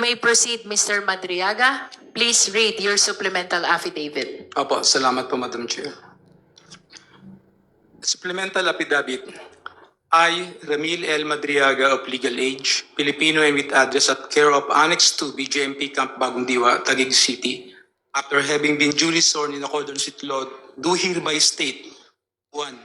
may proceed, Mr. Madriaga. Please read your supplemental affidavit. Opo, salamat po, Madam Chair. Supplemental affidavit. I, Ramil L. Madriaga of legal age, Filipino and with address at care of Annex 2 BJMP Camp Bagong Diwa, Taguig City, after having been duly sworn in accordance with law, do hereby state 1.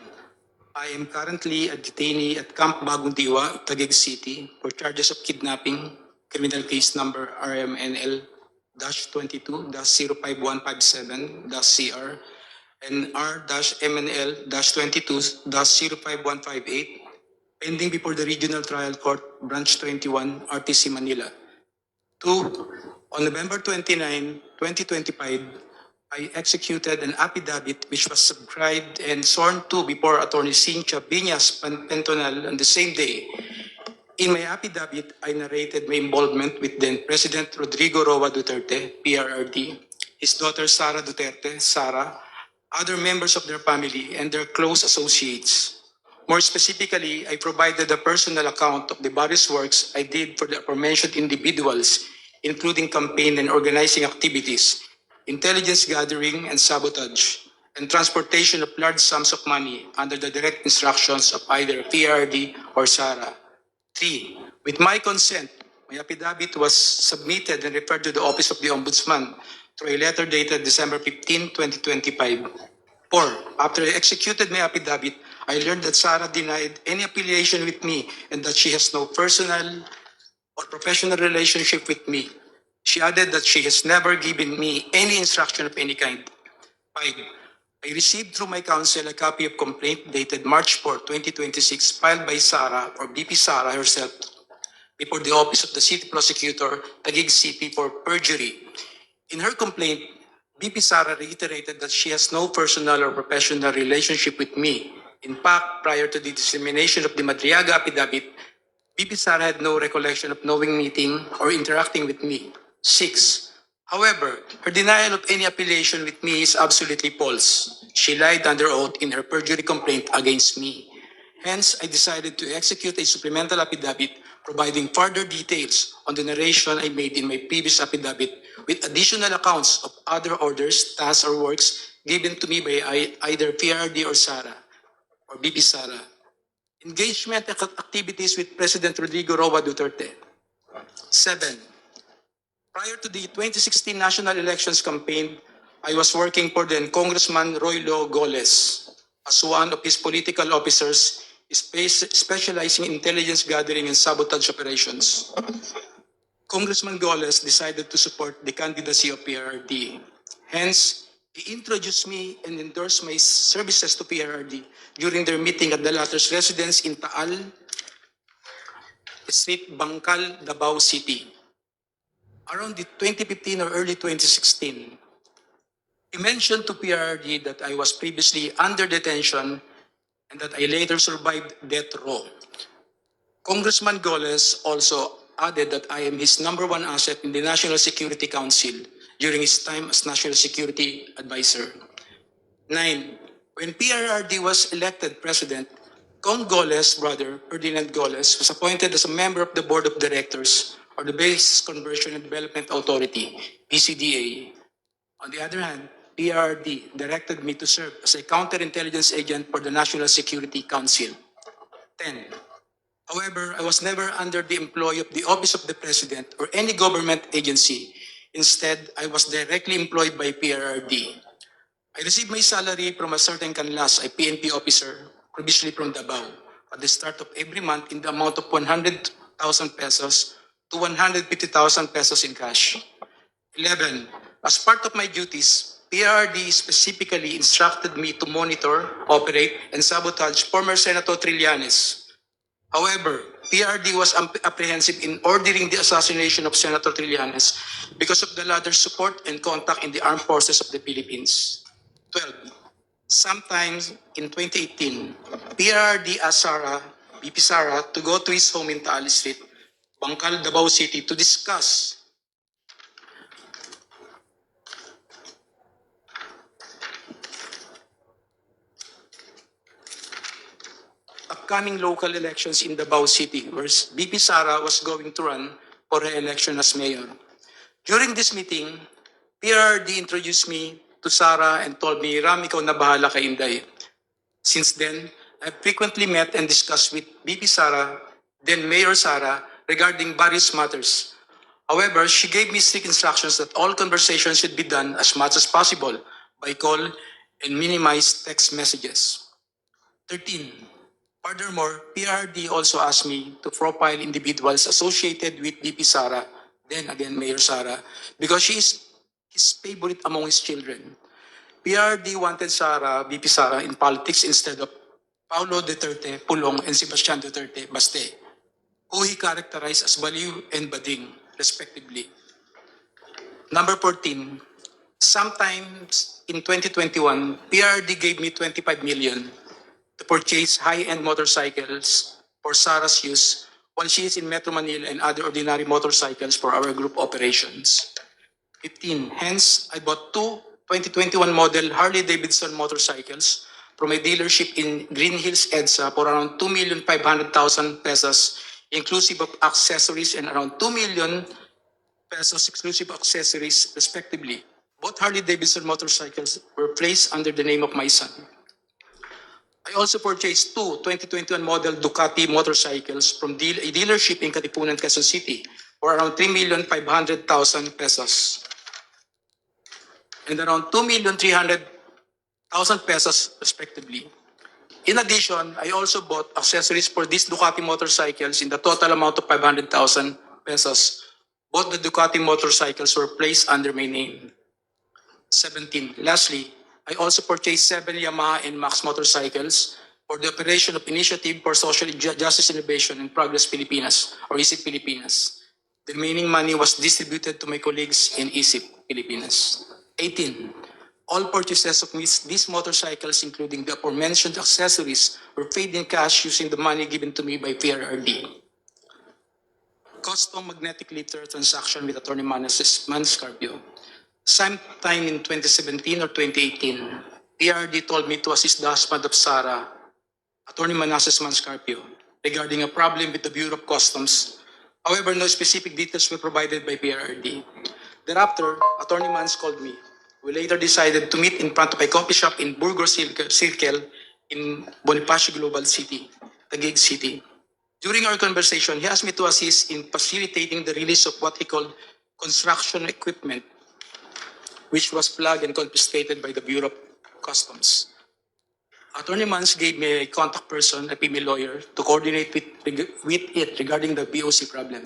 I am currently a detainee at Camp Bagong Diwa, Taguig City for charges of kidnapping, criminal case number RMNL-22-05157-CR and R-MNL-22-05158 pending before the Regional Trial Court, Branch 21, RTC Manila. 2. On November 29, 2025, I executed an affidavit which was subscribed and sworn to before Attorney Cynthia Biñas Pentonal on the same day. In my affidavit, I narrated my involvement with then President Rodrigo Roa Duterte, PRRD, his daughter Sara Duterte, Sara, other members of their family, and their close associates. More specifically, I provided a personal account of the various works I did for the aforementioned individuals, including campaign and organizing activities, intelligence gathering and sabotage, and transportation of large sums of money under the direct instructions of either PRD or SARA. 3. With my consent, my affidavit was submitted and referred to the Office of the Ombudsman through a letter dated December 15, 2025. 4. After I executed my affidavit, I learned that Sara denied any affiliation with me and that she has no personal or professional relationship with me. She added that she has never given me any instruction of any kind. 5. I received through my counsel a copy of complaint dated March 4, 2026 filed by Sara or BP Sara herself before the Office of the City Prosecutor, Taguig City for perjury. In her complaint, BP Sara reiterated that she has no personal or professional relationship with me. In fact, prior to the dissemination of the Madriaga affidavit, BP Sara had no recollection of knowing, meeting, or interacting with me. 6. However, her denial of any affiliation with me is absolutely false. She lied under oath in her perjury complaint against me. Hence, I decided to execute a supplemental affidavit providing further details on the narration I made in my previous affidavit with additional accounts of other orders, tasks, or works given to me by either PRD or SARA or BP SARA. Engagement activities with President Rodrigo Roa Duterte. 7. Prior to the 2016 national elections campaign, I was working for then Congressman Roylo Goles as one of his political officers specializing in intelligence gathering and sabotage operations. Congressman Goles decided to support the candidacy of PRRD. Hence, he introduced me and endorsed my services to PRRD during their meeting at the latter's residence in Taal Street, Bangkal, Davao City. Around the 2015 or early 2016, he mentioned to PRRD that I was previously under detention and that I later survived death row. Congressman Goles also added that I am his number one asset in the National Security Council during his time as National Security Advisor. 9. When PRRD was elected president, Cong Goles' brother, Ferdinand Goles, was appointed as a member of the Board of Directors or the Base Conversion and Development Authority, BCDA. On the other hand, PRRD directed me to serve as a counterintelligence agent for the National Security Council. 10. However, I was never under the employ of the Office of the President or any government agency. Instead, I was directly employed by PRRD. I received my salary from a certain Canlas, a PNP officer, previously from Davao, at the start of every month in the amount of 100,000 pesos to 150,000 pesos in cash. 11. As part of my duties, PRRD specifically instructed me to monitor, operate, and sabotage former Senator Trillanes. However, PRD was apprehensive in ordering the assassination of Senator Trillanes because of the latter's support and contact in the armed forces of the Philippines. 12. Sometime in 2018, PRD asked Sara, BP Sara, to go to his home in Taal Street, Bangkal, Davao City, to discuss upcoming local elections in Davao City, where BP Sara was going to run for re-election as mayor. During this meeting, PRD introduced me to Sara and told me, Ram, ikaw na bahala kay Inday. Since then, I frequently met and discussed with VP Sara, then Mayor Sara, regarding various matters. However, she gave me strict instructions that all conversations should be done as much as possible by call and minimize text messages. 13. Furthermore, PRD also asked me to profile individuals associated with VP Sara, then again Mayor Sara, because she is his favorite among his children. PRD wanted VP Sara in politics instead of Paulo Duterte Pulong and Sebastian Duterte Baste, who he characterized as Baliw and Bading, respectively. Number 14, sometimes in 2021, PRD gave me 25 million to purchase high-end motorcycles for Sara's use while she is in Metro Manila and other ordinary motorcycles for our group operations. 15. Hence, I bought two 2021 model Harley-Davidson motorcycles from a dealership in Green Hills, EDSA for around 2,500,000 pesos, inclusive of accessories, and around 2 million pesos exclusive accessories, respectively. Both Harley-Davidson motorcycles were placed under the name of my son. I also purchased two 2021 model Ducati motorcycles from a dealership in Katipunan, Quezon City for around 3,500,000 pesos and around 2,300,000 pesos respectively. In addition, I also bought accessories for these Ducati motorcycles in the total amount of 500,000 pesos. Both the Ducati motorcycles were placed under my name. 17. Lastly, I also purchased 7 Yamaha NMAX motorcycles for the operation of Initiative for Social Justice Innovation and Progress Pilipinas, or ISIP Pilipinas. The remaining money was distributed to my colleagues in ISIP Pilipinas. 18. All purchases of these motorcycles, including the aforementioned accessories, were paid in cash using the money given to me by PRRD. Custom magnetic lifter transaction with Attorney Manas Carpio. Sometime in 2017 or 2018, PRD told me to assist the husband of Sara, Attorney Manasseh Manscarpio, regarding a problem with the Bureau of Customs. However, no specific details were provided by PRD. Thereafter, Attorney Mans called me. We later decided to meet in front of a coffee shop in Burgos Circle in Bonifacio Global City, Taguig City. During our conversation, he asked me to assist in facilitating the release of what he called construction equipment, which was flagged and confiscated by the Bureau of Customs. Attorney Mans gave me a contact person, a female lawyer, to coordinate with it regarding the BOC problem.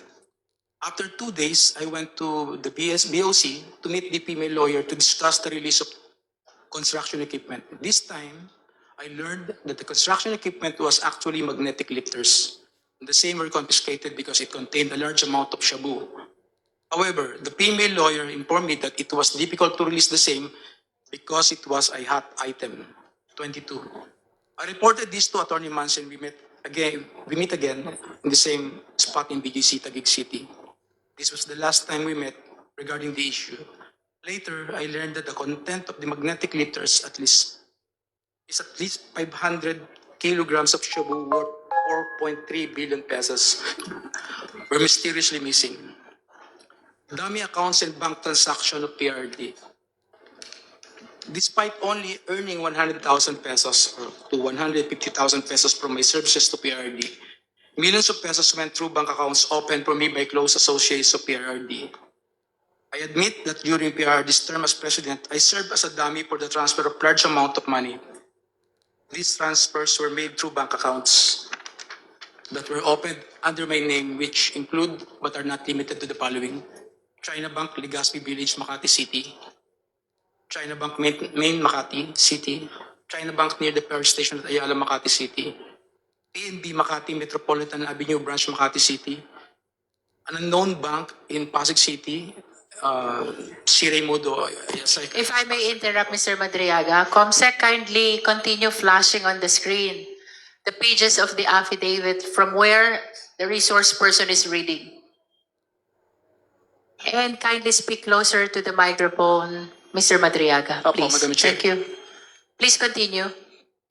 After 2 days, I went to the BOC to meet the female lawyer to discuss the release of construction equipment. This time, I learned that the construction equipment was actually magnetic lifters. The same were confiscated because it contained a large amount of shabu. However, the female lawyer informed me that it was difficult to release the same because it was a hot item. 22. I reported this to Attorney Mans and we meet again in the same spot in BGC, Taguig City. This was the last time we met regarding the issue. Later, I learned that the content of the magnetic lifters is at least 500 kilograms of shabu worth 4.3 billion pesos were mysteriously missing. Dummy accounts and bank transaction of PRD. Despite only earning 100,000 pesos to 150,000 pesos from my services to PRD, millions of pesos went through bank accounts opened for me by close associates of PRD. I admit that during PRD's term as president, I served as a dummy for the transfer of large amount of money. These transfers were made through bank accounts that were opened under my name, which include but are not limited to the following: China Bank, Legazpi Village, Makati City; China Bank, Main Makati City; China Bank near the power station at Ayala, Makati City; PNB Makati Metropolitan Avenue Branch, Makati City; an unknown bank in Pasig City, Sirey Modo. Yes, If I may interrupt, Mr. Madriaga, COMSEC kindly continue flashing on the screen the pages of the affidavit from where the resource person is reading. And kindly speak closer to the microphone, Mr. Madriaga, Opo, please. Madam Chair. Thank you. Please continue.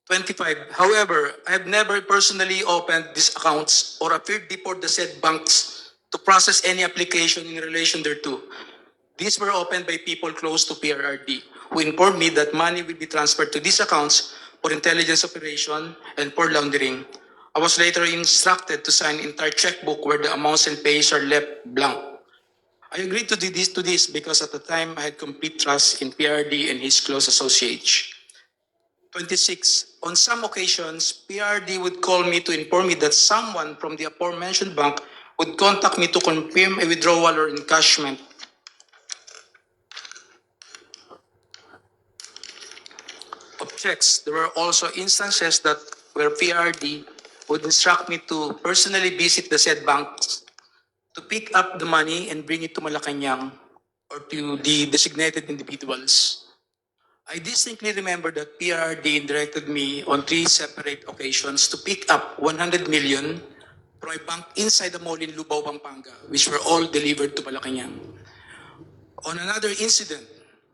25. However, I have never personally opened these accounts or appeared before the said banks to process any application in relation thereto. These were opened by people close to PRRD, who informed me that money will be transferred to these accounts for intelligence operation and for laundering. I was later instructed to sign entire checkbook where the amounts and pays are left blank. I agreed to do this because at the time I had complete trust in PRD and his close associates. 26. On some occasions, PRD would call me to inform me that someone from the aforementioned bank would contact me to confirm a withdrawal or encashment. Of checks. There were also instances that where PRD would instruct me to personally visit the said banks to pick up the money and bring it to Malacanang or to the designated individuals. I distinctly remember that PRD directed me on 3 separate occasions to pick up 100 million from a bank inside the mall in Lubao, Pampanga, which were all delivered to Malacanang. On another incident,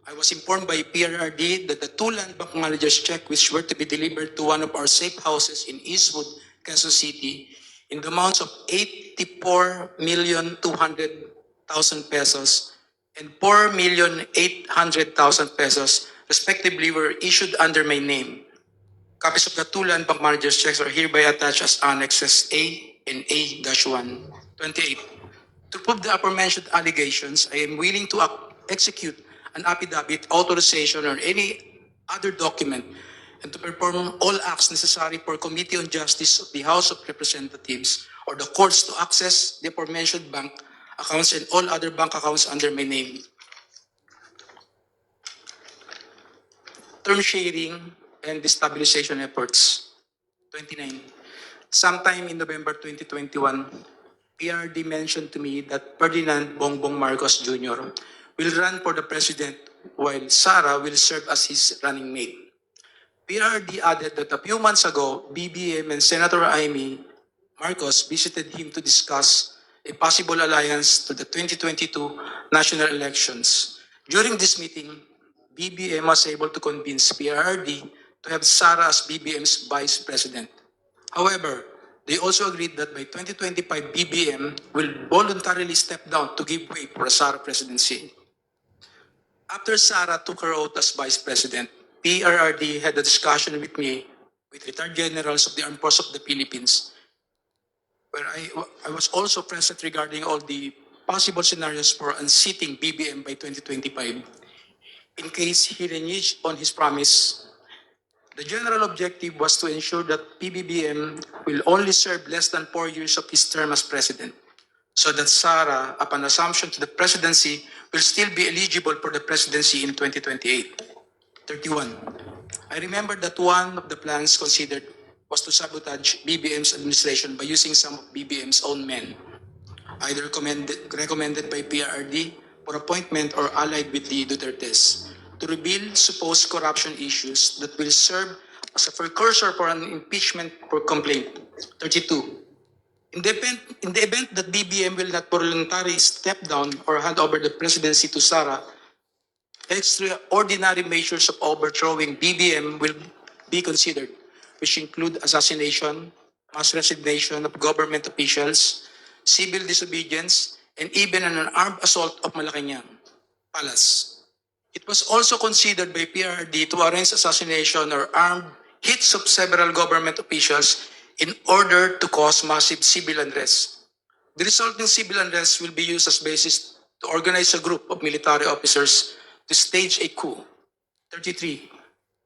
I was informed by PRRD that the 2 land bank managers' check which were to be delivered to one of our safe houses in Eastwood, Quezon City, in the amounts of 84,200,000 pesos and 4,800,000 pesos, respectively, were issued under my name. Copies of the 2 land bank managers' checks are hereby attached as annexes A and A-1. 28. To prove the aforementioned allegations, I am willing to execute an affidavit, authorization, or any other document, and to perform all acts necessary for Committee on Justice of the House of Representatives or the courts to access the aforementioned bank accounts and all other bank accounts under my name. Term sharing and destabilization efforts. 29. Sometime in November 2021, PRD mentioned to me that Ferdinand Bongbong Marcos Jr. will run for the president while Sara will serve as his running mate. PRD added that a few months ago, BBM and Senator Amy Marcos visited him to discuss a possible alliance to the 2022 national elections. During this meeting, BBM was able to convince PRD to have Sara as BBM's vice president. However, they also agreed that by 2025, BBM will voluntarily step down to give way for a Sara presidency. After Sara took her oath as vice president, PRRD had a discussion with me, with retired generals of the Armed Forces of the Philippines, where I was also present regarding all the possible scenarios for unseating BBM by 2025. In case he reneged on his promise, the general objective was to ensure that PBBM will only serve less than 4 years of his term as president, so that Sara, upon assumption to the presidency, will still be eligible for the presidency in 2028. 31. I remember that one of the plans considered was to sabotage BBM's administration by using some of BBM's own men, either recommended by PRD for appointment or allied with the Dutertes, to reveal supposed corruption issues that will serve as a precursor for an impeachment for complaint. 32. In the event that BBM will not voluntarily step down or hand over the presidency to Sara, extraordinary measures of overthrowing BBM will be considered, which include assassination, mass resignation of government officials, civil disobedience, and even an armed assault of Malacanang Palace. It was also considered by PRD to arrange assassination or armed hits of several government officials in order to cause massive civil unrest. The resulting civil unrest will be used as basis to organize a group of military officers to stage a coup. 33.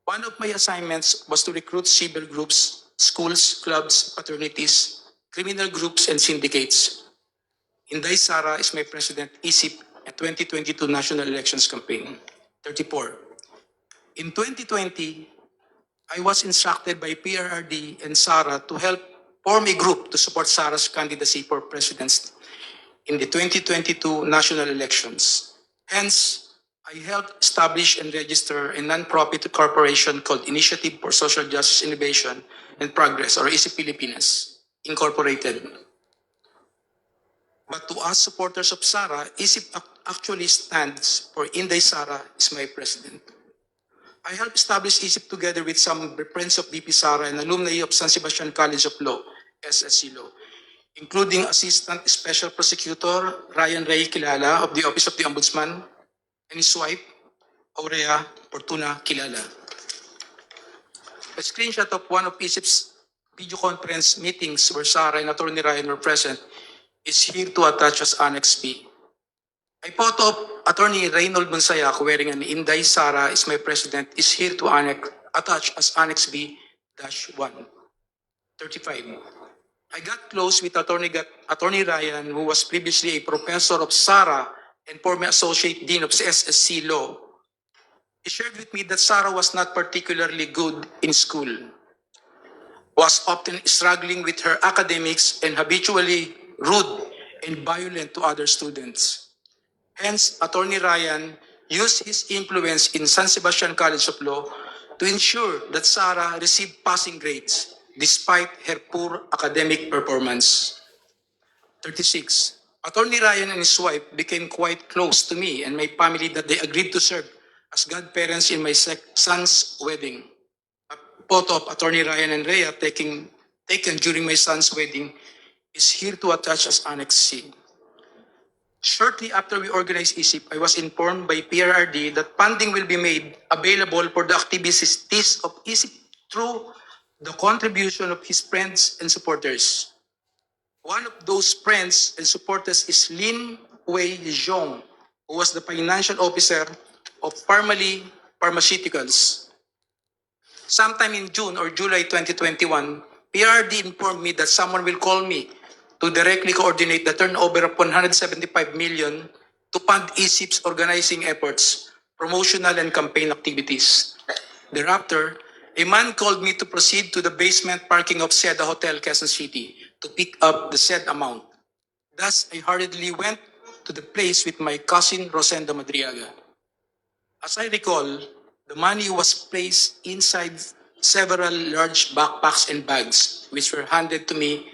One of my assignments was to recruit civil groups, schools, clubs, fraternities, criminal groups, and syndicates. Inday Sara is my president, ISIP, at 2022 national elections campaign. 34. In 2020, I was instructed by PRRD and Sara to help form a group to support Sara's candidacy for president in the 2022 national elections. Hence, I helped establish and register a non-profit corporation called Initiative for Social Justice Innovation and Progress, or ISIP Pilipinas, Incorporated. But to us supporters of Sara, ISIP actually stands for Inday Sara is my president. I helped establish ISIP together with some friends of VP Sara and alumni of San Sebastian College of Law, SSC Law. including Assistant Special Prosecutor Ryan Ray Kilala of the Office of the Ombudsman and his wife, Aurea Fortuna Kilala. A screenshot of one of ISIP's video conference meetings where Sarah and Attorney Ryan were present is here to attach as Annex B. A photo of Attorney Reynold Monsayac wearing an Inday Sara is my president is here to attach as Annex B-1. 35. I got close with Attorney Ryan, who was previously a professor of Sara and former associate dean of SSC Law. He shared with me that Sara was not particularly good in school, was often struggling with her academics and habitually rude and violent to other students. Hence, Attorney Ryan used his influence in San Sebastian College of Law to ensure that Sara received passing grades despite her poor academic performance. 36. Attorney Ryan and his wife became quite close to me and my family that they agreed to serve as godparents in my son's wedding. A photo of Attorney Ryan and Rhea taken during my son's wedding is here to attach as Annex C. Shortly after we organized ISIP, I was informed by PRRD that funding will be made available for the activities of ISIP through the contribution of his friends and supporters. One of those friends and supporters is Lin Wei Zhong, who was the financial officer of Parmalee Pharmaceuticals. Sometime in June or July 2021, PRD informed me that someone will call me to directly coordinate the turnover of 175 million to fund ISIP's organizing efforts, promotional and campaign activities. Thereafter, a man called me to proceed to the basement parking of Seda Hotel, Quezon City, to pick up the said amount. Thus, I hurriedly went to the place with my cousin Rosenda Madriaga. As I recall, the money was placed inside several large backpacks and bags, which were handed to me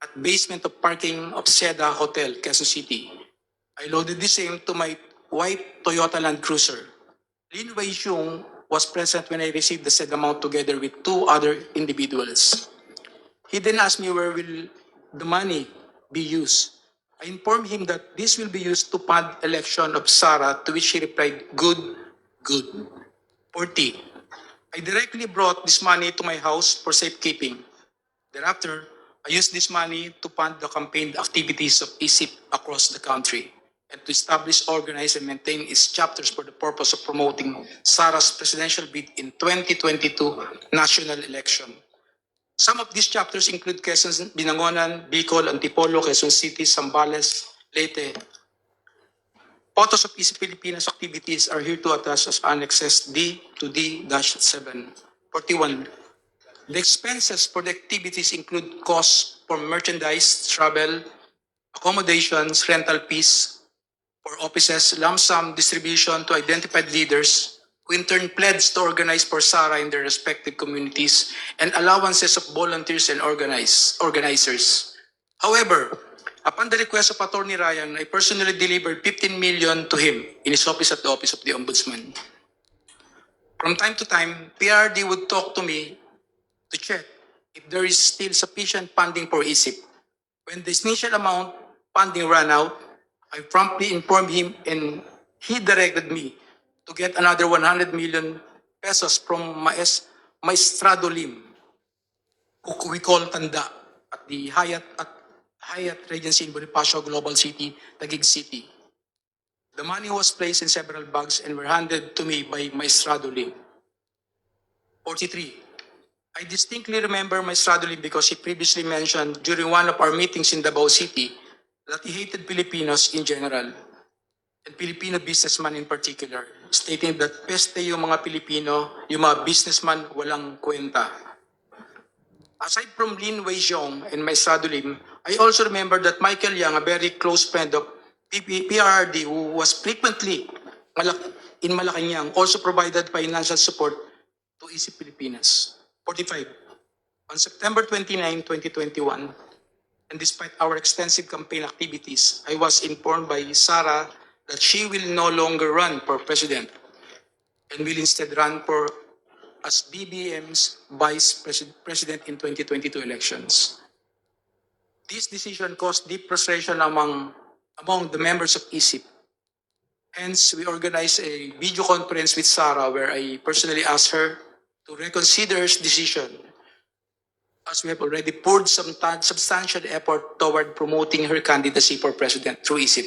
at basement of parking of Seda Hotel, Quezon City. I loaded the same to my white Toyota Land Cruiser. Lin Wei Xiong was present when I received the said amount together with two other individuals. He then asked me where will the money be used. I informed him that this will be used to fund election of Sara, to which he replied, good, good. 40. I directly brought this money to my house for safekeeping. Thereafter, I used this money to fund the campaign activities of ISIP across the country and to establish, organize, and maintain its chapters for the purpose of promoting Sara's presidential bid in 2022 national election. Some of these chapters include Quezon, Binangonan, Bicol, Antipolo, Quezon City, Zambales, Leyte. Photos of ISIP Pilipinas activities are here to attach as annexes D to D-7. 41. The expenses for the activities include costs for merchandise, travel, accommodations, rental fees for offices, lump sum distribution to identified leaders who in turn pledged to organize for Sara in their respective communities, and allowances of volunteers and organizers. However, upon the request of Attorney Ryan, I personally delivered 15 million to him in his office at the Office of the Ombudsman. From time to time, PRD would talk to me to check if there is still sufficient funding for ISIP. When the initial amount funding ran out, I promptly informed him and he directed me to get another 100 million pesos from Maestrado Lim, who we call Tanda, at the Hyatt Regency in Bonifacio Global City, Taguig City. The money was placed in several bags and were handed to me by Maestrado Lim. 43. I distinctly remember Maestrado Lim because he previously mentioned during one of our meetings in Davao City that he hated Filipinos in general and Filipino businessmen in particular, stating that peste yung mga Pilipino, yung mga businessman walang kwenta. Aside from Lin Wei Zhong and Maestrado Lim, I also remember that Michael Yang, a very close friend of PRRD who was frequently in Malacanang, also provided financial support to ISIP Pilipinas. 45. On September 29, 2021, and despite our extensive campaign activities, I was informed by Sara that she will no longer run for president and will instead run for as BBM's vice president in 2022 elections. This decision caused deep frustration among the members of ISIP. Hence, we organized a video conference with Sarah where I personally asked her to reconsider her decision, as we have already poured some substantial effort toward promoting her candidacy for president through ISIP.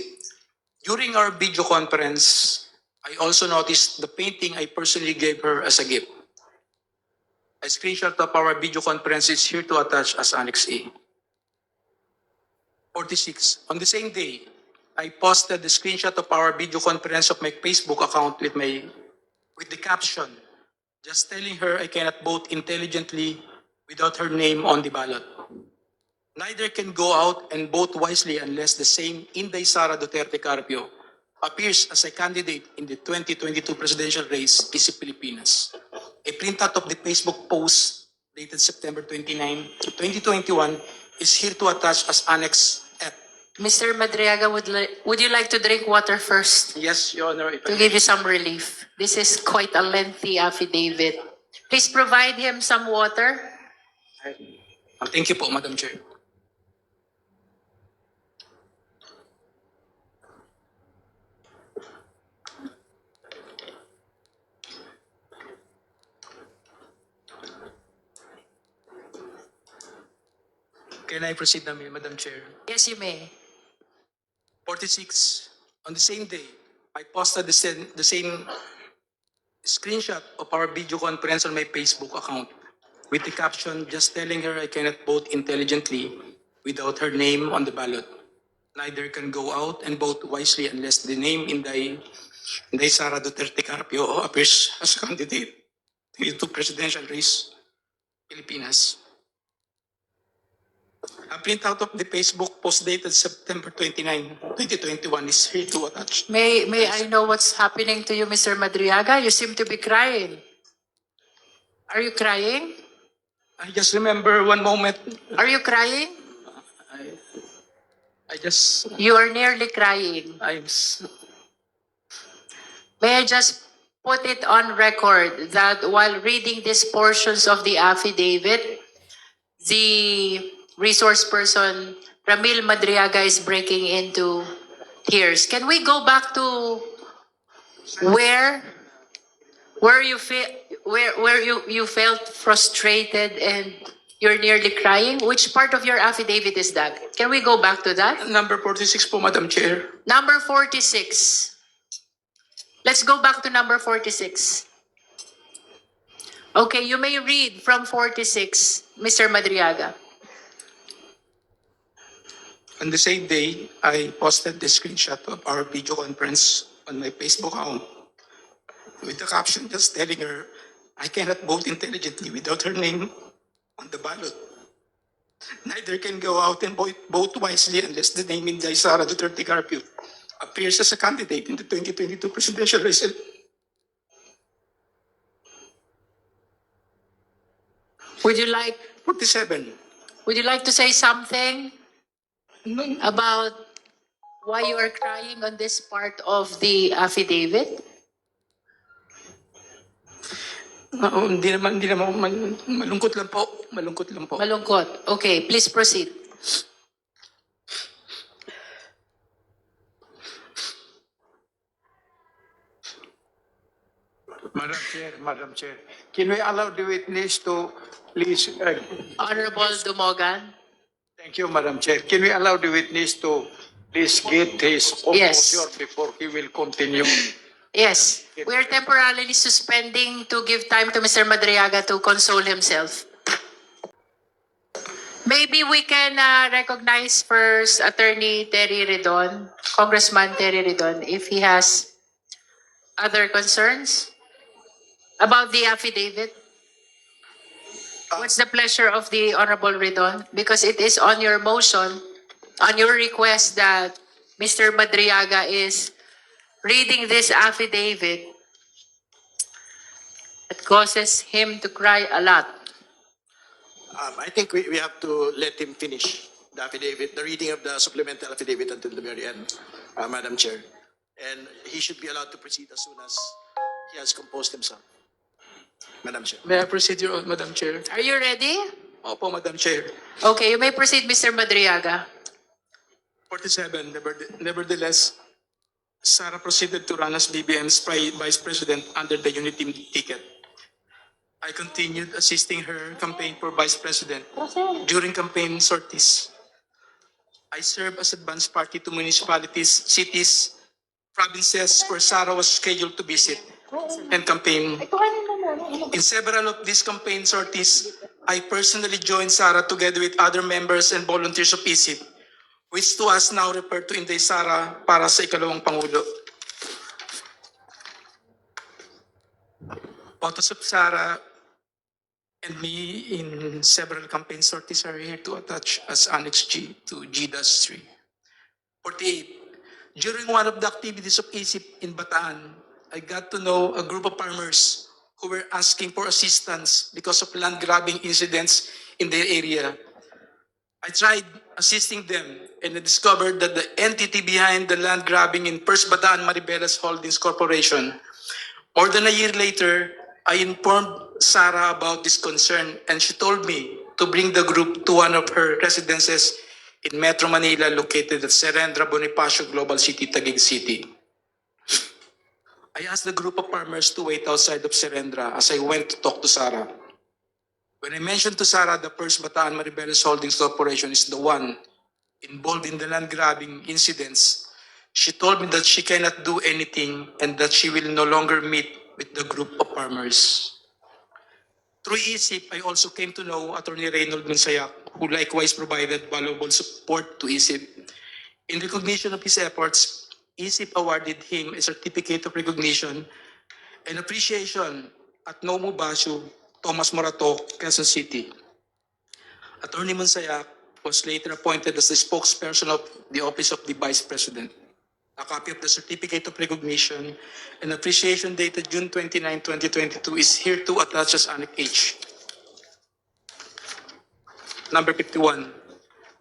During our video conference, I also noticed the painting I personally gave her as a gift. A screenshot of our video conference is here to attach as Annex A. 46. On the same day, I posted the screenshot of our video conference of my Facebook account with the caption, just telling her I cannot vote intelligently without her name on the ballot. Neither can go out and vote wisely unless the same Inday Sara Duterte Carpio appears as a candidate in the 2022 presidential race, Isip Pilipinas. A printout of the Facebook post dated September 29, 2021 is here to attach as Annex F. Mr. Madriaga, would you like to drink water first Yes, Your Honor. If I to may. give you some relief? This is quite a lengthy affidavit. Please provide him some water. Thank you po, Madam Chair. Can I proceed na, Madam Chair? Yes, you may. 46. On the same day, I posted the same screenshot of our video conference on my Facebook account with the caption, just telling her I cannot vote intelligently without her name on the ballot. Neither can go out and vote wisely unless the name Inday Sara Duterte Carpio appears as a candidate in the presidential race, Pilipinas. A printout of the Facebook post dated September 29, 2021 is here to attach. May I know what's happening to you, Mr. Madriaga? You seem to be crying. Are you crying? I just remember one moment. Are you crying? I just, You are nearly crying. May I just put it on record that while reading these portions of the affidavit, the resource person, Ramil Madriaga, is breaking into tears. Can we go back to where you felt frustrated and you're nearly crying? Which part of your affidavit is that? Can we go back to that? number 46 po, Madam Chair. Number 46. Let's go back to number 46. Okay, you may read from 46, Mr. Madriaga. On the same day, I posted the screenshot of our video conference on my Facebook account with the caption just telling her I cannot vote intelligently without her name on the ballot. Neither can go out and vote wisely unless the name Inday Sara Duterte Carpio appears as a candidate in the 2022 presidential race. Would you like 47. to say something No, about why you are crying on this part of the affidavit? hindi naman, malungkot lang po. Malungkot lang po. Malungkot. Okay, please proceed. Madam Chair, can we allow the witness to please, Honorable Dumogan. thank you, Madam Chair. Can we allow the witness to please get his Yes. composure before he will continue? Yes, we are temporarily suspending to give time to Mr. Madriaga to console himself. Maybe we can recognize first Attorney Terry Redon, Congressman Terry Redon, if he has other concerns about the affidavit. What's the pleasure of the Honorable Redon? Because it is on your motion, on your request that Mr. Madriaga is reading this affidavit. It causes him to cry a lot. I think we have to let him finish the affidavit, the reading of the supplemental affidavit until the very end, Madam Chair. And he should be allowed to proceed as soon as he has composed himself. Madam Chair. May I proceed, Madam Chair? Are you ready? Opo, Madam Chair. Okay, you may proceed, Mr. Madriaga. 47, nevertheless, Sara proceeded to run as BBM's vice president under the unity ticket. I continued assisting her campaign for vice president during campaign sorties. I served as advance party to municipalities, cities, provinces where Sara was scheduled to visit and campaign. In several of these campaign sorties, I personally joined Sara together with other members and volunteers of ISIP, which to us now referred to Inday Sara para sa ikalawang Pangulo. Photos of Sara and me in several campaign sorties are here to attach as Annex G to G-3. 48. During one of the activities of ISIP in Bataan, I got to know a group of farmers who were asking for assistance because of land grabbing incidents in their area. I tried assisting them and I discovered that the entity behind the land grabbing in First Bataan Maribeles Holdings Corporation. More than a year later, I informed Sara about this concern and she told me to bring the group to one of her residences in Metro Manila located at Serendra Bonifacio Global City, Taguig City. I asked the group of farmers to wait outside of Serendra as I went to talk to Sara. When I mentioned to Sara the First Bataan Maribeles Holdings Corporation is the one involved in the land grabbing incidents, she told me that she cannot do anything and that she will no longer meet with the group of farmers. Through ISIP, I also came to know Attorney Reynold Monsayak, who likewise provided valuable support to ISIP. In recognition of his efforts, ISIP awarded him a certificate of recognition and appreciation at Nomu Bashu, Thomas Morato, Quezon City. Attorney Monsayak was later appointed as the spokesperson of the Office of the Vice President. A copy of the certificate of recognition and appreciation dated June 29, 2022 is here to attach as Annex H. Number 51.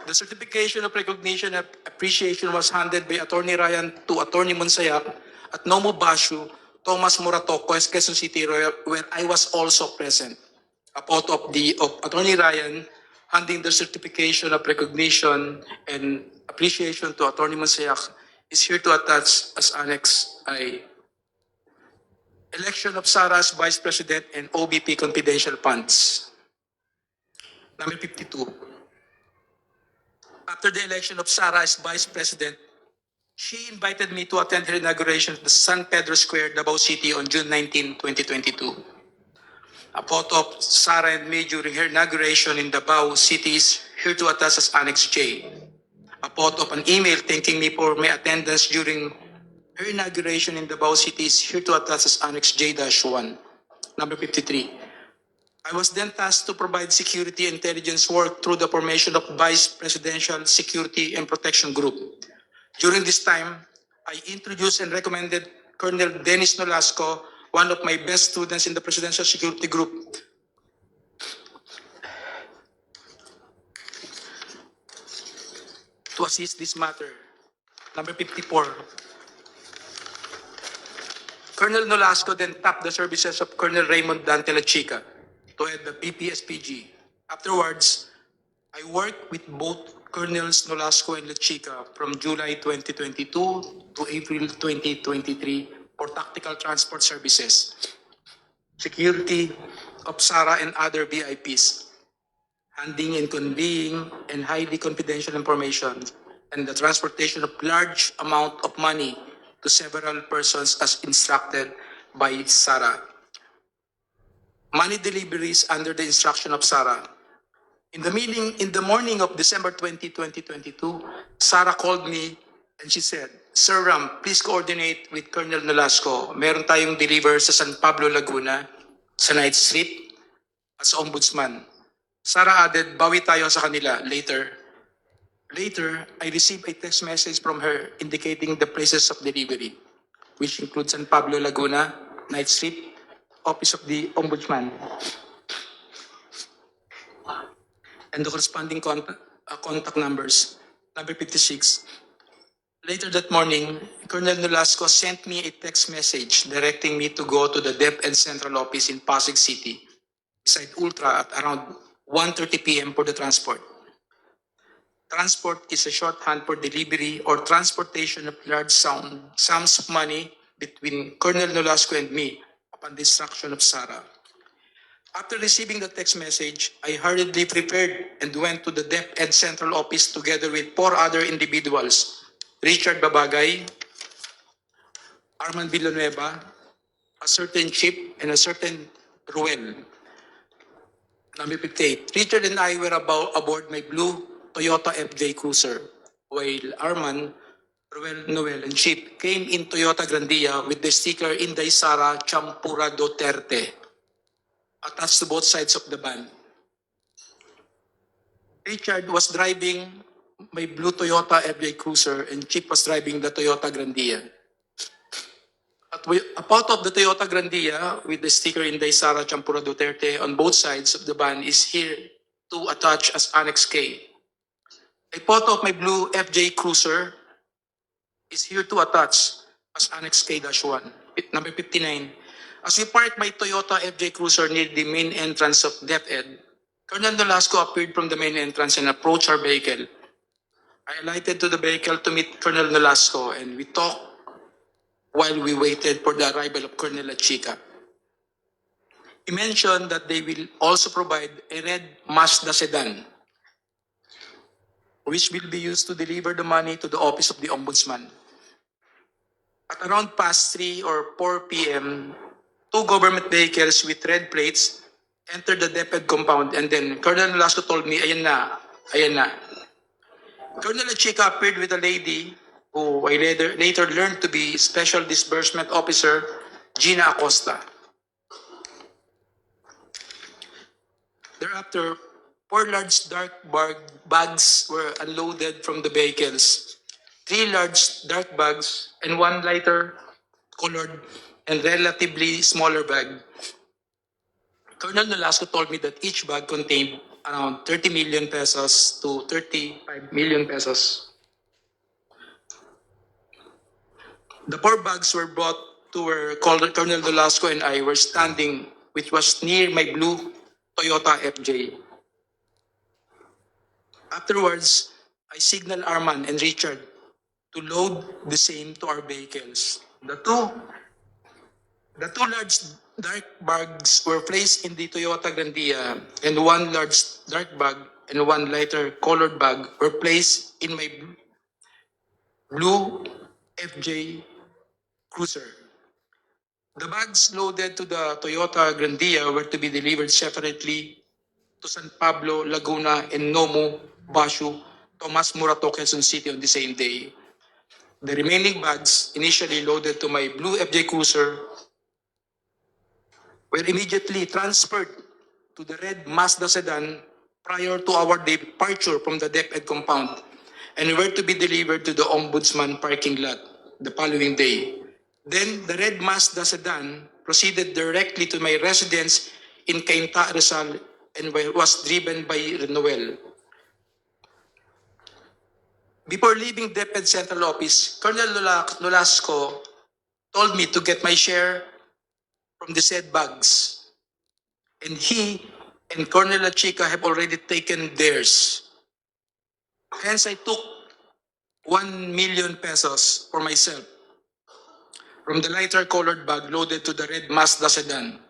The certification of recognition and appreciation was handed by Attorney Ryan to Attorney Monsayak at Nomu Bashu, Thomas Morato, Quezon City, where I was also present. A photo of Attorney Ryan handing the certification of recognition and appreciation to Attorney Monsayak is here to attach as Annex I. Election of Sara as Vice President and OBP confidential funds. Number 52. After the election of Sara as Vice President, she invited me to attend her inauguration at the San Pedro Square, Davao City on June 19, 2022. A photo of Sara and me during her inauguration in Davao City is here to attach as Annex J. A photo of an email thanking me for my attendance during her inauguration in Davao City is here to attach as Annex J-1. Number 53. I was then tasked to provide security intelligence work through the formation of Vice Presidential Security and Protection Group. During this time, I introduced and recommended Colonel Dennis Nolasco, one of my best students in the Presidential Security Group, to assist this matter. Number 54. Colonel Nolasco then tapped the services of Colonel Raymond Dante Lachica to head the PPSPG. Afterwards, I worked with both Colonels Nolasco and Lachica from July 2022 to April 2023 for tactical transport services, security of Sara and other VIPs, handing and conveying and highly confidential information, and the transportation of large amount of money to several persons as instructed by Sara. Money deliveries under the instruction of Sara. In the morning of December 20, 2022, Sara called me and she said, "Sir Ram, please coordinate with Colonel Nolasco. Meron tayong deliver sa San Pablo, Laguna, sa Night Street, at sa Ombudsman." Sara added, "Bawi tayo sa kanila later." Later, I received a text message from her indicating the places of delivery, which include San Pablo, Laguna, Night Street, Office of the Ombudsman, and the corresponding contact numbers. Number 56. Later that morning, Colonel Nolasco sent me a text message directing me to go to the DepEd Central Office in Pasig City, beside Ultra at around 1:30 p.m. for the transport. Transport is a shorthand for delivery or transportation of large sums of money between Colonel Nolasco and me upon the instruction of Sarah. After receiving the text message, I hurriedly prepared and went to the DepEd Central Office together with 4 other individuals, Richard Babagay, Arman Villanueva, a certain Chip, and a certain Ruel. Number 58. Richard and I were aboard my blue Toyota FJ Cruiser, while Arman, Ruel, Noel, and Chip came in Toyota Grandia with the sticker Inday Sara Champura Duterte attached to both sides of the van. Richard was driving my blue Toyota FJ Cruiser and Chip was driving the Toyota Grandia. A part of the Toyota Grandia with the sticker Inday Sara Champura Duterte on both sides of the van is here to attach as Annex K. A part of my blue FJ Cruiser is here to attach as Annex K-1, number 59. As we parked my Toyota FJ Cruiser near the main entrance of DepEd, Colonel Nolasco appeared from the main entrance and approached our vehicle. I alighted to the vehicle to meet Colonel Nolasco and we talked while we waited for the arrival of Colonel Lachica. He mentioned that they will also provide a red Mazda sedan, which will be used to deliver the money to the office of the Ombudsman. At around past 3 or 4 p.m., 2 government vehicles with red plates entered the DepEd compound and then Colonel Nolasco told me, ayan na, ayan na. Colonel Lachica appeared with a lady who I later learned to be Special Disbursement Officer Gina Acosta. Thereafter, 4 large dark bags were unloaded from the vehicles. 3 large dark bags and 1 lighter colored and relatively smaller bag. Colonel Nolasco told me that each bag contained around 30 million pesos to 35 million pesos. The 4 bags were brought to where Colonel Nolasco and I were standing, which was near my blue Toyota FJ. Afterwards, I signaled Arman and Richard to load the same to our vehicles. The two large dark bags were placed in the Toyota Grandia and 1 large dark bag and 1 lighter colored bag were placed in my blue FJ Cruiser. The bags loaded to the Toyota Grandia were to be delivered separately to San Pablo, Laguna, and Nomu, Bashu, Tomas Morato, Quezon City on the same day. The remaining bags, initially loaded to my blue FJ Cruiser, were immediately transferred to the red Mazda sedan prior to our departure from the DepEd compound and were to be delivered to the Ombudsman parking lot the following day. Then the red Mazda sedan proceeded directly to my residence in Cainta, Rizal and was driven by Noel. Before leaving DepEd Central Office, Colonel Nolasco told me to get my share from the said bags. And he and Colonel Lachica have already taken theirs. Hence, I took 1 million pesos for myself from the lighter colored bag loaded to the red Mazda sedan.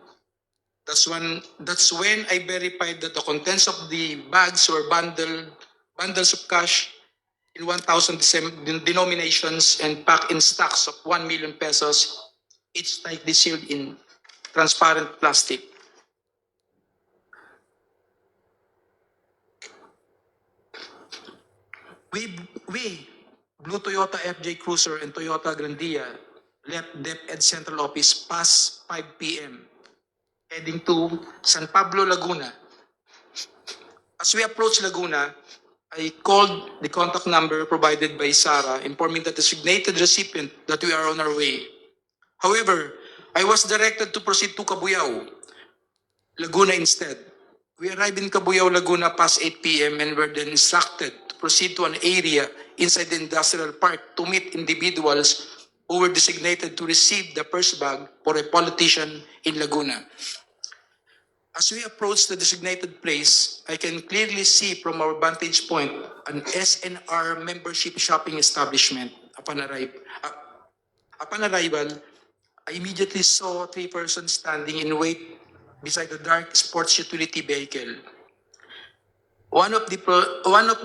That's when I verified that the contents of the bags were bundles of cash in 1,000 denominations and packed in stacks of 1 million pesos, each tightly sealed in transparent plastic. We, Blue Toyota FJ Cruiser and Toyota Grandia, left DepEd Central Office past 5 p.m. heading to San Pablo, Laguna. As we approached Laguna, I called the contact number provided by Sarah, informing the designated recipient that we are on our way. However, I was directed to proceed to Cabuyao, Laguna instead. We arrived in Cabuyao, Laguna past 8 p.m. and were then instructed to proceed to an area inside the industrial park to meet individuals who were designated to receive the first bag for a politician in Laguna. As we approach the designated place, I can clearly see from our vantage point an SNR membership shopping establishment. Upon arrival, I immediately saw three persons standing in wait beside the dark sports utility vehicle. One of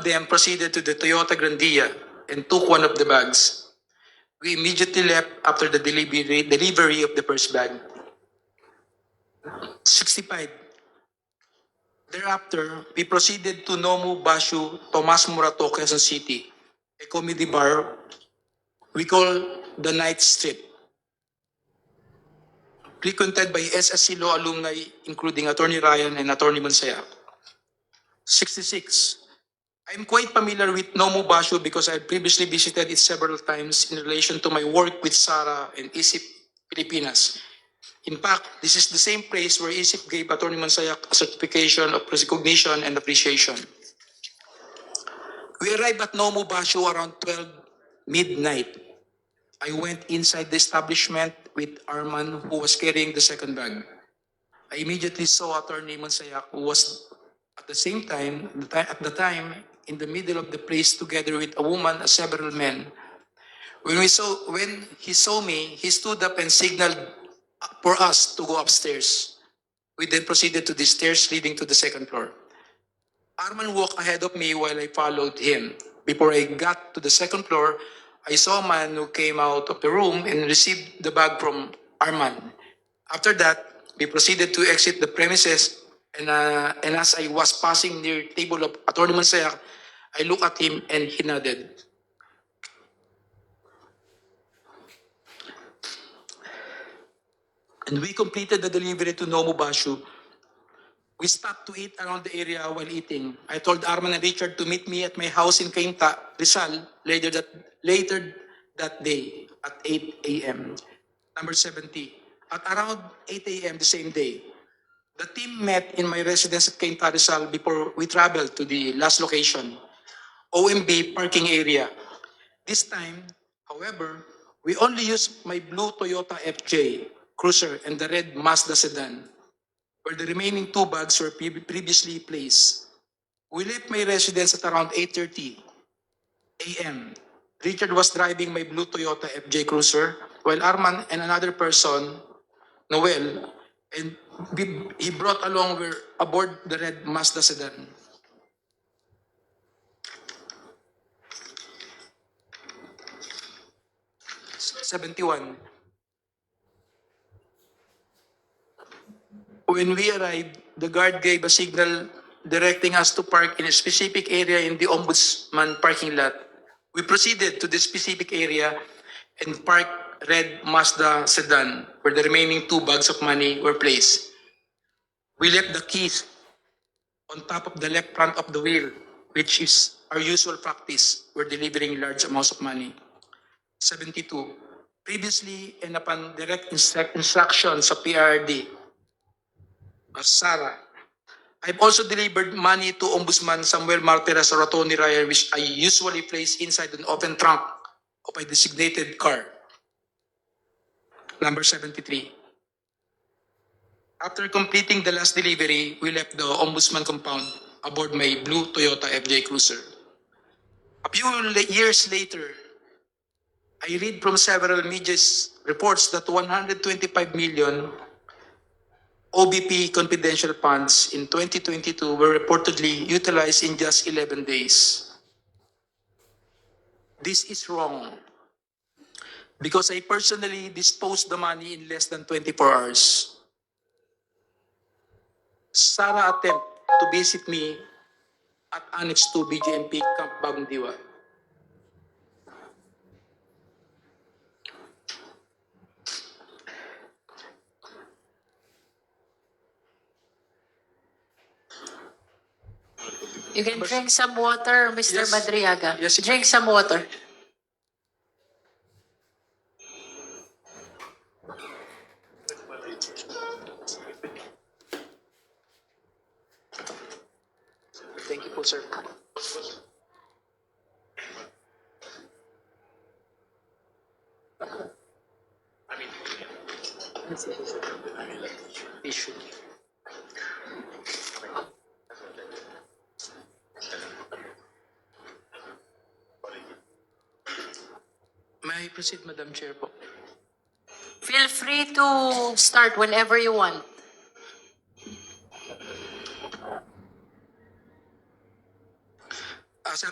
them proceeded to the Toyota Grandia and took one of the bags. We immediately left after the delivery of the first bag. 65. Thereafter, we proceeded to Nomu Bashu Tomas Murato, Quezon City, a comedy bar we call the Night Strip, frequented by SSC Law alumni including Attorney Ryan and Attorney Mansaya. 66. I'm quite familiar with Nomu Bashu because I previously visited it several times in relation to my work with Sara and ISIP Pilipinas. In fact, this is the same place where ISIP gave Attorney Mansayak a certification of recognition and appreciation. We arrived at Nomu Basho around 12 midnight. I went inside the establishment with Arman, who was carrying the second bag. I immediately saw Attorney Mansayak, who was at the same time, at the time, in the middle of the place together with a woman and several men. When he saw me, he stood up and signaled for us to go upstairs. We then proceeded to the stairs leading to the second floor. Arman walked ahead of me while I followed him. Before I got to the second floor, I saw a man who came out of the room and received the bag from Arman. After that, we proceeded to exit the premises, and as I was passing near the table of Attorney Mansayak, I looked at him and he nodded. And we completed the delivery to Nomu Bashu. We stopped to eat around the area while eating. I told Arman and Richard to meet me at my house in Cainta, Rizal, later that day at 8 a.m. Number 70. At around 8 a.m. the same day, the team met in my residence at Cainta, Rizal before we traveled to the last location, OMB parking area. This time, however, we only used my blue Toyota FJ Cruiser and the red Mazda sedan, where the remaining two bags were previously placed. We left my residence at around 8:30 a.m. Richard was driving my blue Toyota FJ Cruiser, while Arman and another person, Noel, and he brought along were aboard the red Mazda sedan. '71. When we arrived, the guard gave a signal directing us to park in a specific area in the Ombudsman parking lot. We proceeded to the specific area and parked red Mazda sedan where the remaining two bags of money were placed. We left the keys on top of the left front of the wheel, which is our usual practice when delivering large amounts of money. 72. Previously and upon direct instructions sa PRD, Sara, I've also delivered money to Ombudsman Samuel Martires or Attorney Ryan, which I usually place inside an open trunk of a designated car. Number 73. After completing the last delivery, we left the Ombudsman compound aboard my blue Toyota FJ Cruiser. A few years later, I read from several media reports that 125 million OBP confidential funds in 2022 were reportedly utilized in just 11 days. This is wrong because I personally disposed the money in less than 24 hours. Sara attempted to visit me at Annex 2 BGMP Camp Bagong Diwa. You can drink some water, Mr. Yes. Madriaga. Yes, Drink some water. Thank you po, sir. Issue. May I proceed, Madam Chair po? Feel free to start whenever you want.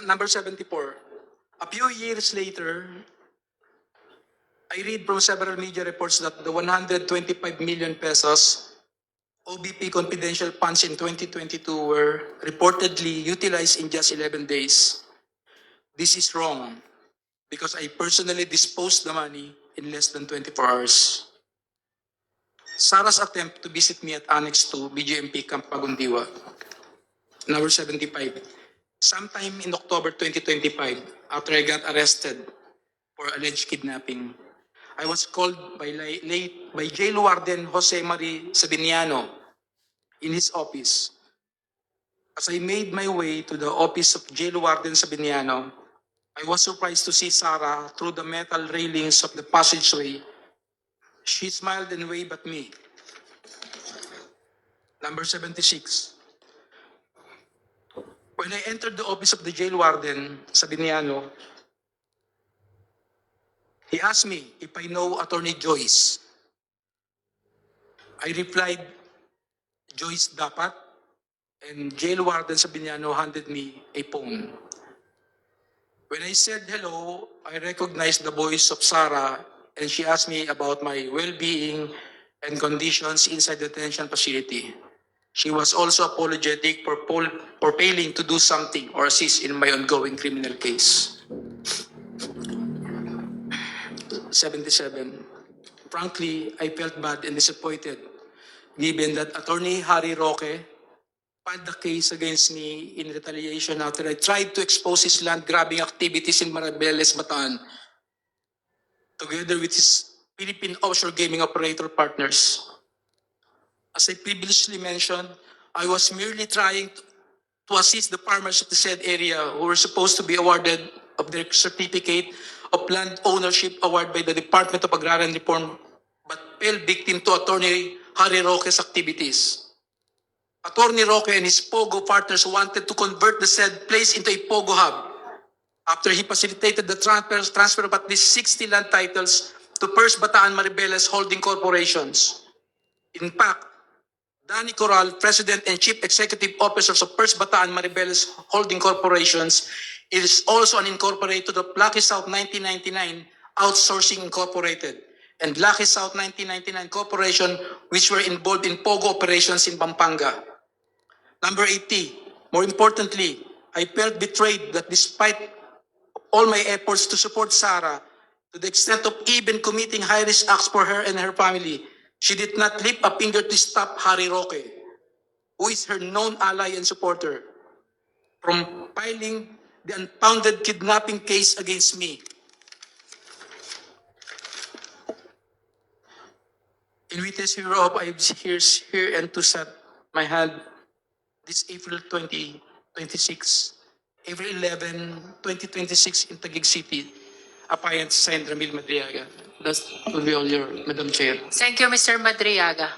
Number 74. A few years later, I read from several media reports that the 125 million pesos OBP confidential funds in 2022 were reportedly utilized in just 11 days. This is wrong because I personally disposed the money in less than 24 hours. Sarah's attempt to visit me at Annex 2, BGMP Camp Pagundiwa. Number 75. Sometime in October 2025, after I got arrested for alleged kidnapping, I was called by Jail Warden Jose Marie Sabiniano in his office. As I made my way to the office of Jail Warden Sabiniano, I was surprised to see Sarah through the metal railings of the passageway. She smiled and waved at me. Number 76. When I entered the office of the jail warden, Sabiniano, he asked me if I know Attorney Joyce. I replied, Joyce dapat, and jail warden Sabiniano handed me a phone. When I said hello, I recognized the voice of Sarah, and she asked me about my well-being and conditions inside the detention facility. She was also apologetic for failing to do something or assist in my ongoing criminal case. 77. Frankly, I felt bad and disappointed given that Attorney Harry Roque filed the case against me in retaliation after I tried to expose his land grabbing activities in Maribeles, Bataan, together with his Philippine offshore gaming operator partners. As I previously mentioned, I was merely trying to assist the farmers of the said area who were supposed to be awarded of their certificate of land ownership award by the Department of Agrarian Reform, but fell victim to Attorney Harry Roque's activities. Attorney Roque and his POGO partners wanted to convert the said place into a POGO hub after he facilitated the transfer of at least 60 land titles to First Bataan Maribeles Holding Corporations. In fact, Danny Coral, President and Chief Executive Officers of First Bataan Maribeles Holding Corporations, is also an incorporated of Lucky South 1999 Outsourcing Incorporated and Lucky South 1999 Corporation, which were involved in POGO operations in Pampanga. Number 80, more importantly, I felt betrayed that despite all my efforts to support Sarah, to the extent of even committing high-risk acts for her and her family, she did not lift a finger to stop Harry Roque, who is her known ally and supporter, from filing the unfounded kidnapping case against me. In witness hereof, I here and to set my hand this April 2026, April 11, 2026 in Taguig City, appointed signed Ramil Madriaga. That will be all your, Madam Chair. Thank you, Mr. Madriaga.